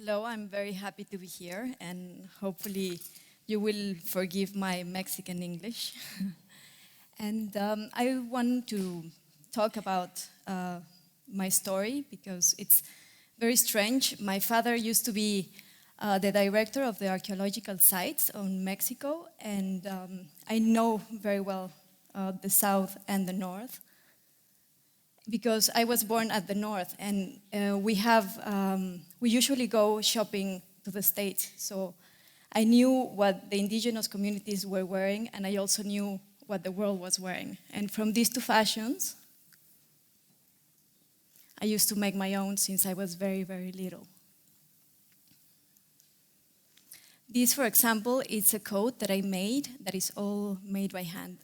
Hello, I'm very happy to be here, and hopefully you will forgive my Mexican English. And I want to talk about my story because it's very strange. My father used to be the director of the archaeological sites in Mexico, and I know very well the south and the north because I was born at the north, and we usually go shopping to the States. So I knew what the indigenous communities were wearing, and I also knew what the world was wearing. And from these two fashions, I used to make my own since I was very, very little. This, for example, is a coat that I made that is all made by hand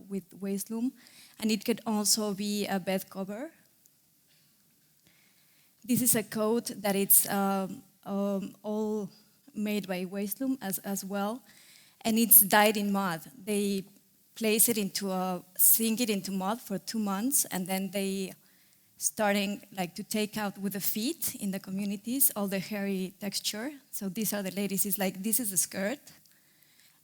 with waist loom, and it could also be a bed cover. This is a coat that it's all made by waist loom as well, and it's dyed in mud. They place it sink it into mud for 2 months, and then they starting to take out with the feet in the communities all the hairy texture. So these are the ladies. It's like this is the skirt,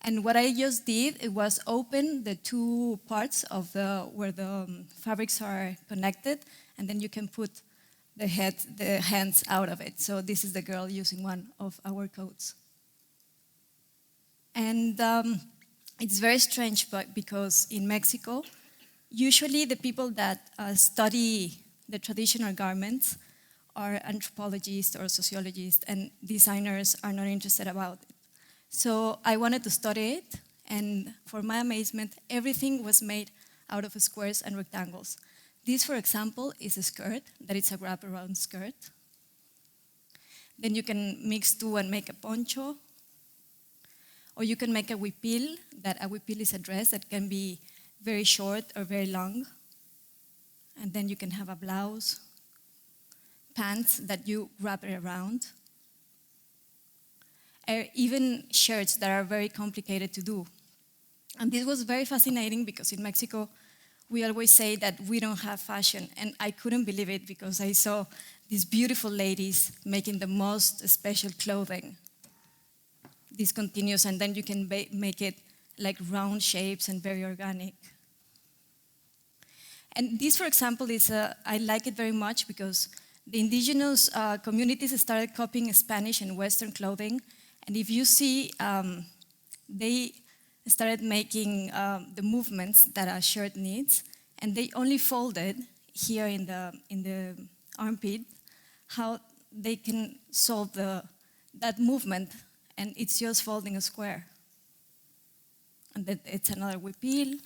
and what I just did it was open the two parts of where the fabrics are connected, and then you can put the hands out of it. So this is the girl using one of our coats, and it's very strange, because in Mexico, usually the people that study the traditional garments are anthropologists or sociologists, and designers are not interested about it. So I wanted to study it, and for my amazement, everything was made out of squares and rectangles. This, for example, is a skirt, that is a wraparound skirt. Then you can mix two and make a poncho, or you can make a huipil, that a huipil is a dress that can be very short or very long. And then you can have a blouse, pants that you wrap it around, or even shirts that are very complicated to do. And this was very fascinating because in Mexico, we always say that we don't have fashion. And I couldn't believe it because I saw these beautiful ladies making the most special clothing. This continues, and then you can make it like round shapes and very organic. And this, for example, I like it very much because the indigenous communities started copying Spanish and Western clothing. And if you see, they started making the movements that a shirt needs, and they only folded here in the armpit how they can solve that movement, and it's just folding a square. And then it's another huipil,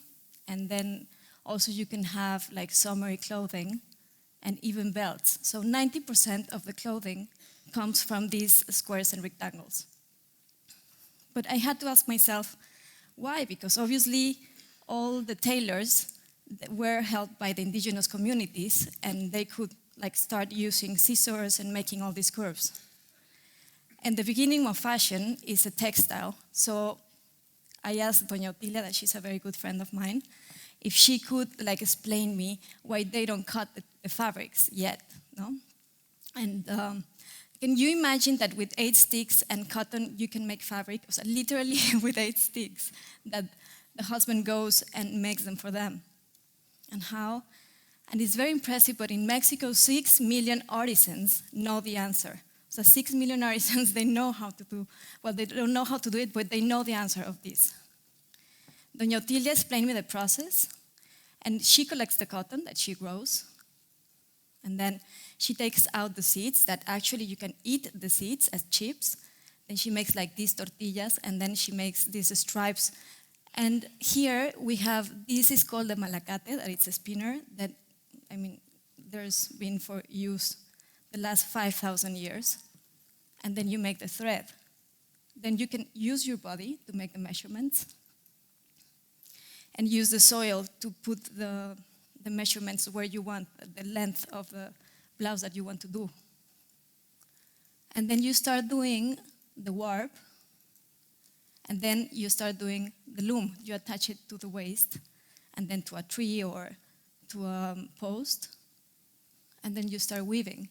and then also you can have like summery clothing and even belts. So 90% of the clothing comes from these squares and rectangles. But I had to ask myself, why? Because obviously all the tailors were helped by the indigenous communities, and they could start using scissors and making all these curves. And the beginning of fashion is a textile. So I asked Doña Otilia, that she's a very good friend of mine, if she could explain me why they don't cut the fabrics yet, no? And can you imagine that with 8 sticks and cotton you can make fabric? So literally with 8 sticks, that the husband goes and makes them for them. And how? And it's very impressive, but in Mexico, 6 million artisans know the answer. So 6 million artisans, they know how to do, well, they don't know how to do it, but they know the answer of this. Doña Otilia explained me the process, and she collects the cotton that she grows, and then she takes out the seeds that actually you can eat the seeds as chips. Then she makes these tortillas, and then she makes these stripes. And here we have, this is called the malacate, that it's a spinner that, there's been for use the last 5,000 years. And then you make the thread. Then you can use your body to make the measurements, and use the soil to put the measurements where you want, the length of the blouse that you want to do. And then you start doing the warp, and then you start doing the loom. You attach it to the waist, and then to a tree or to a post, and then you start weaving.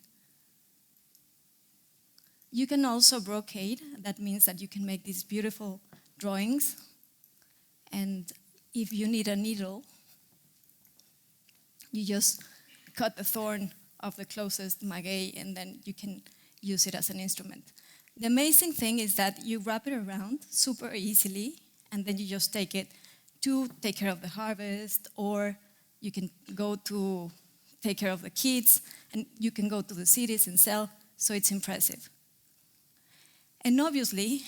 You can also brocade. That means that you can make these beautiful drawings. And if you need a needle, you just cut the thorn of the closest maguey, and then you can use it as an instrument. The amazing thing is that you wrap it around super easily, and then you just take it to take care of the harvest, or you can go to take care of the kids, and you can go to the cities and sell, so it's impressive. And obviously,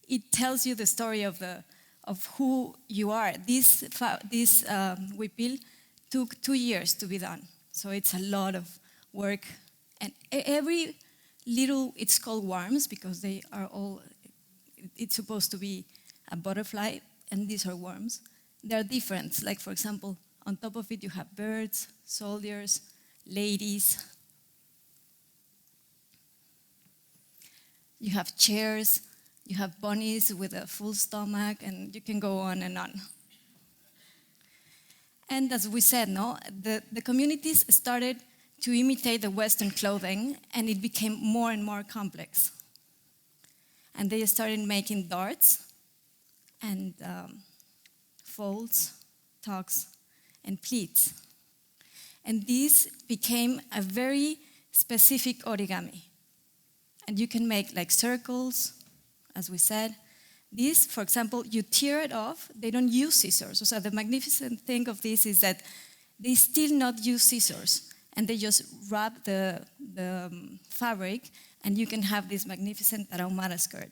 it tells you the story of who you are. This huipil took 2 years to be done, so it's a lot of work. And every little, it's called worms because they are all, it's supposed to be a butterfly, and these are worms. They are different. Like, for example, on top of it, you have birds, soldiers, ladies. You have chairs, you have bunnies with a full stomach, and you can go on and on. And as we said, no, the communities started to imitate the Western clothing, and it became more and more complex. And they started making darts and folds, tucks, and pleats. And this became a very specific origami. And you can make like circles, as we said. This, for example, you tear it off. They don't use scissors. So the magnificent thing of this is that they still not use scissors, and they just wrap the fabric, and you can have this magnificent tarahumara skirt.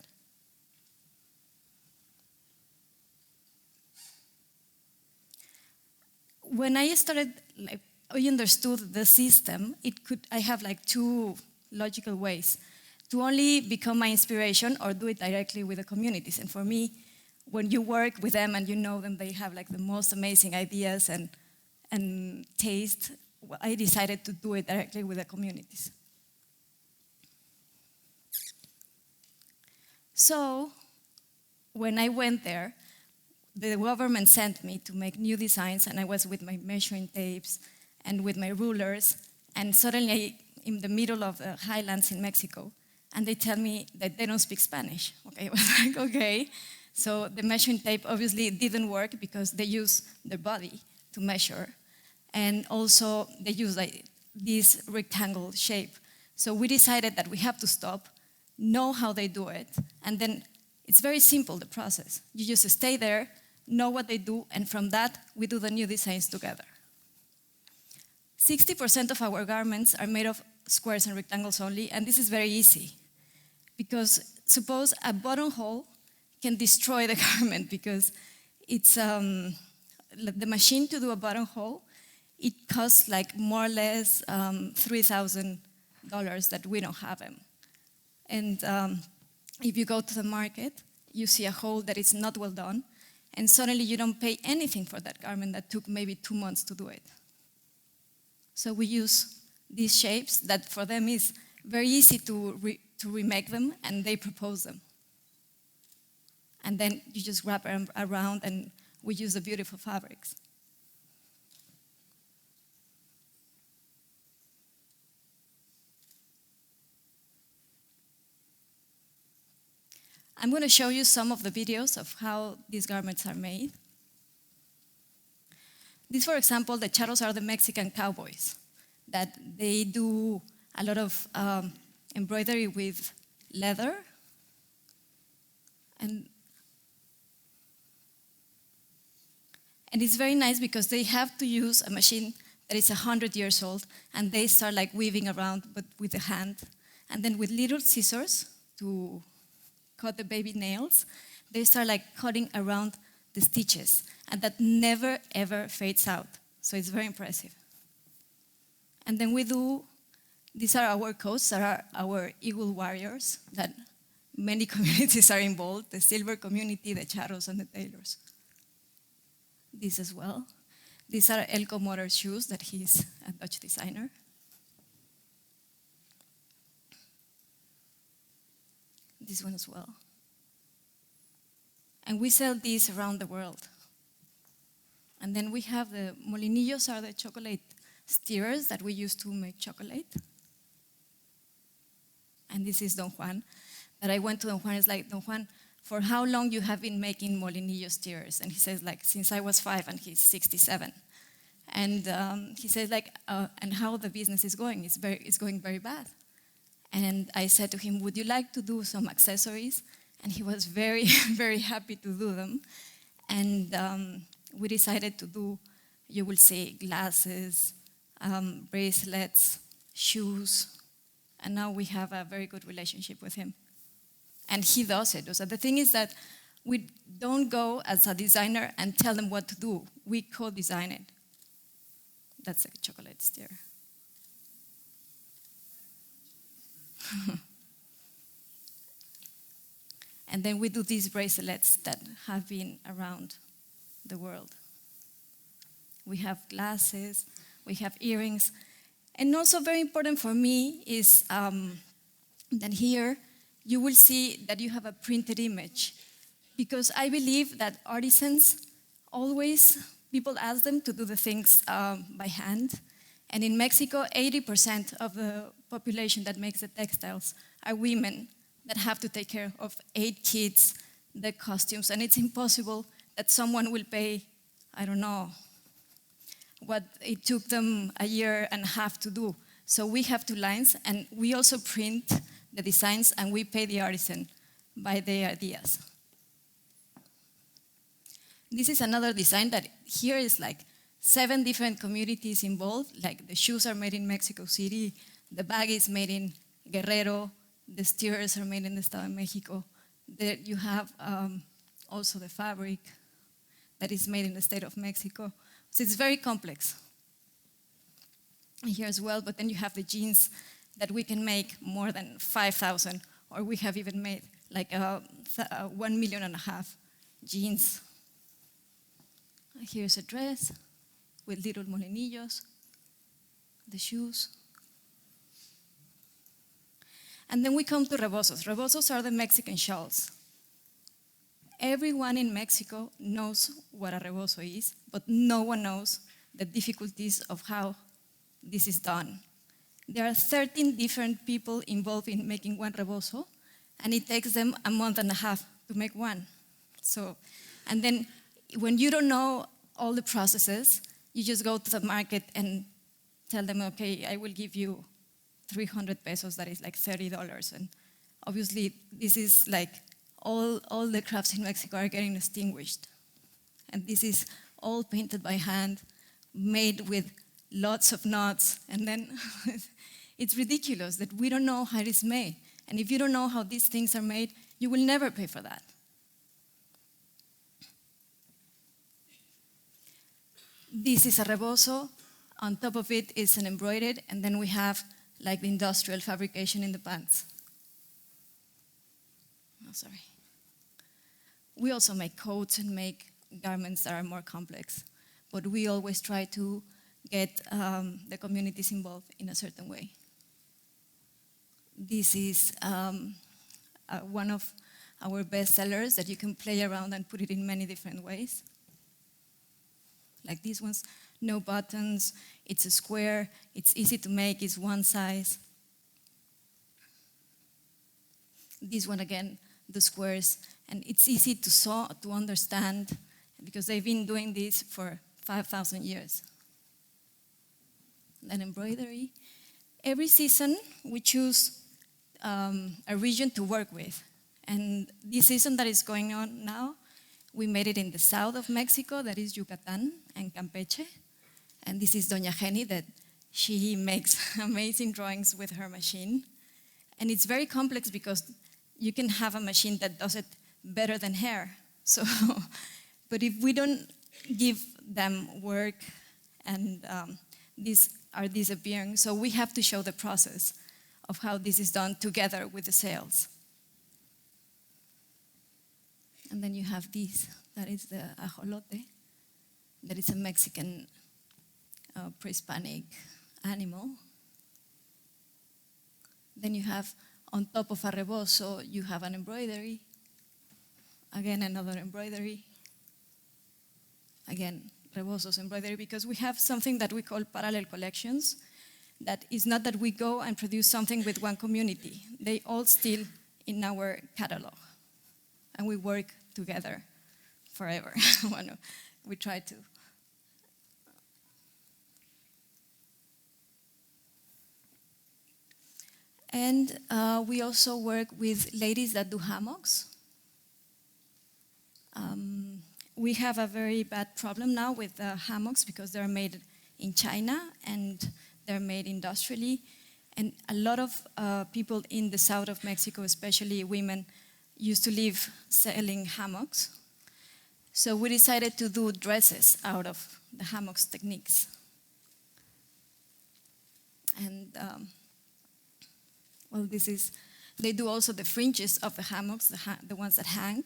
When I started, like, I understood the system, I have like two logical ways to only become my inspiration or do it directly with the communities. And for me, when you work with them and you know them, they have like the most amazing ideas and taste. Well, I decided to do it directly with the communities. So when I went there, the government sent me to make new designs, and I was with my measuring tapes and with my rulers, and suddenly in the middle of the highlands in Mexico, and they tell me that they don't speak Spanish. Okay, I was like, okay. So the measuring tape obviously didn't work because they use their body to measure. And also they use like this rectangle shape. So we decided that we have to stop, know how they do it, and then it's very simple, the process. You just stay there, know what they do, and from that, we do the new designs together. 60% of our garments are made of squares and rectangles only, and this is very easy. Because suppose a buttonhole can destroy the garment because it's the machine to do a buttonhole, it costs like more or less $3,000 that we don't have them. And if you go to the market, you see a hole that is not well done, and suddenly you don't pay anything for that garment that took maybe 2 months to do it. So we use these shapes that for them is very easy to remake them, and they propose them. And then you just wrap them around, and we use the beautiful fabrics. I'm going to show you some of the videos of how these garments are made. These, for example, the charros are the Mexican cowboys, that they do a lot of embroidery with leather. And it's very nice because they have to use a machine that is 100 years old, and they start like weaving around, but with the hand. And then with little scissors to cut the baby nails, they start like cutting around the stitches, and that never ever fades out. So it's very impressive. And then these are our coats, that are our eagle warriors, that many communities are involved, the silver community, the charros, and the tailors. This as well. These are Elko Motors shoes, that he's a Dutch designer. This one as well. And we sell these around the world. And then we have the molinillos, are the chocolate stirrers that we use to make chocolate. And this is Don Juan. That I went to Don Juan, it's like, Don Juan, for how long you have been making molinillo steers? And he says, like, since I was 5, and he's 67. And he says, like, and how the business is going? It's going very bad. And I said to him, would you like to do some accessories? And he was very, very happy to do them. And we decided to do, you will say, glasses, bracelets, shoes. And now we have a very good relationship with him. And he does it. So the thing is that we don't go as a designer and tell them what to do. We co-design it. That's a chocolate steer. And then we do these bracelets that have been around the world. We have glasses, we have earrings. And also very important for me is that here you will see that you have a printed image. Because I believe that artisans always, people ask them to do the things by hand. And in Mexico, 80% of the population that makes the textiles are women that have to take care of 8 kids, the costumes. And it's impossible that someone will pay, I don't know, what it took them a year and a half to do. So we have 2 lines, and we also print the designs, and we pay the artisan by the ideas. This is another design that here is like 7 different communities involved. Like the shoes are made in Mexico City, the bag is made in Guerrero, the steers are made in the Estado de Mexico. You have also the fabric that is made in the state of Mexico. So it's very complex. Here as well, but then you have the jeans that we can make more than 5,000, or we have even made like 1.5 million jeans. Here's a dress with little molinillos, the shoes. And then we come to rebozos. Rebozos are the Mexican shawls. Everyone in Mexico knows what a rebozo is, but no one knows the difficulties of how this is done. There are 13 different people involved in making one rebozo, and it takes them a month and a half to make one. So, and then when you don't know all the processes, you just go to the market and tell them, okay, I will give you 300 pesos, that is like $30. And obviously, this is like all the crafts in Mexico are getting extinguished. And this is all painted by hand, made with lots of knots. And then it's ridiculous that we don't know how it is made. And if you don't know how these things are made, you will never pay for that. This is a rebozo. On top of it is an embroidered, and then we have like the industrial fabrication in the pants. Oh, sorry. We also make coats and make garments that are more complex, but we always try to get the communities involved in a certain way. This is one of our best sellers that you can play around and put it in many different ways. Like these ones, no buttons, it's a square, it's easy to make, it's one size. This one again, the squares, and it's easy to sew, to understand, because they've been doing this for 5,000 years. Then embroidery. Every season we choose a region to work with. And this season that is going on now, we made it in the south of Mexico, that is Yucatan and Campeche. And this is Doña Jenny, that she makes amazing drawings with her machine. And it's very complex because you can have a machine that does it better than her. So, but if we don't give them work, and these are disappearing, so we have to show the process of how this is done together with the sales. And then you have this, that is the ajolote, that is a Mexican pre-Hispanic animal. Then you have, on top of a rebozo, you have an embroidery. Again, another embroidery. Again, rebozos, embroidery, because we have something that we call parallel collections. that it's not that we go and produce something with one community. They all still in our catalog. And we work together forever. We try to. And we also work with ladies that do hammocks. We have a very bad problem now with hammocks because they're made in China and they're made industrially. And a lot of people in the south of Mexico, especially women, used to live selling hammocks. So we decided to do dresses out of the hammocks techniques. And well, they do also the fringes of the hammocks, the ones that hang.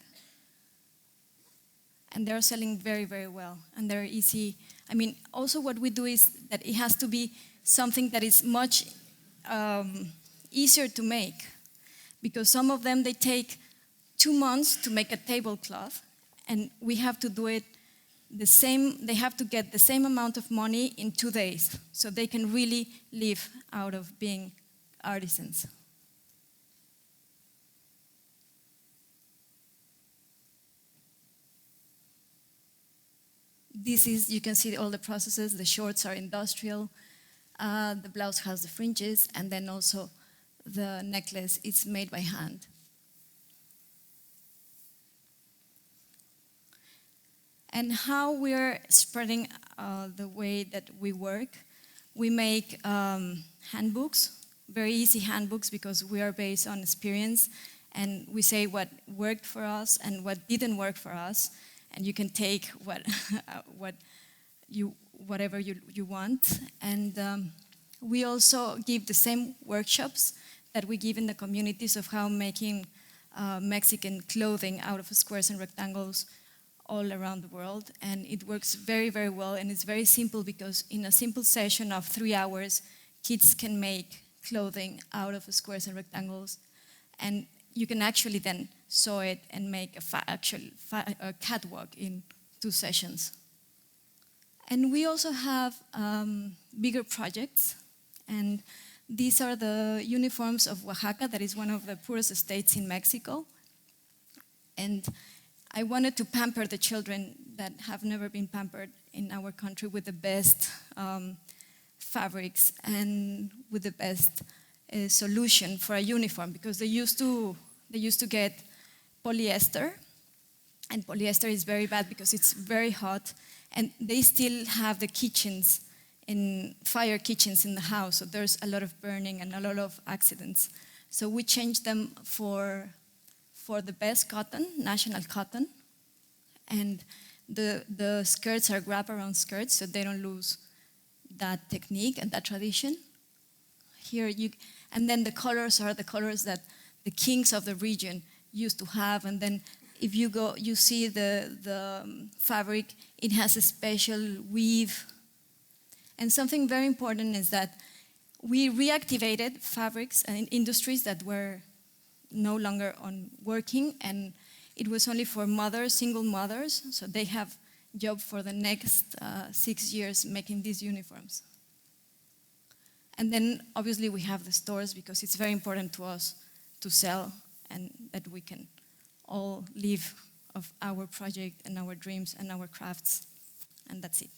And they're selling very, very well. And they're easy. I mean, also what we do is that it has to be something that is much easier to make. Because some of them, they take 2 months to make a tablecloth. And we have to do it the same, they have to get the same amount of money in 2 days. So they can really live out of being artisans. This is, you can see all the processes. The shorts are industrial. The blouse has the fringes, and then also the necklace is made by hand. And how we're spreading the way that we work, we make handbooks, very easy handbooks, because we are based on experience, and we say what worked for us and what didn't work for us. And you can take whatever you want. And we also give the same workshops that we give in the communities of how making Mexican clothing out of squares and rectangles all around the world. And it works very, very well. And it's very simple because in a simple session of 3 hours, kids can make clothing out of squares and rectangles. And you can actually then sew it and make a catwalk in 2 sessions. And we also have bigger projects. And these are the uniforms of Oaxaca, that is one of the poorest states in Mexico. And I wanted to pamper the children that have never been pampered in our country with the best fabrics and with the best solution for a uniform, because they used to get polyester, and polyester is very bad because it's very hot, and they still have the kitchens, in fire kitchens in the house, so there's a lot of burning and a lot of accidents. So we changed them for the best cotton, national cotton, and the skirts are wrap-around skirts, so they don't lose that technique and that tradition. And then the colors are the colors that the kings of the region used to have. And then if you see the fabric, it has a special weave. And something very important is that we reactivated fabrics and industries that were no longer working, and it was only for mothers, single mothers, so they have job for the next 6 years making these uniforms. And then obviously we have the stores, because it's very important to us to sell and that we can all live of our project and our dreams and our crafts. And that's it.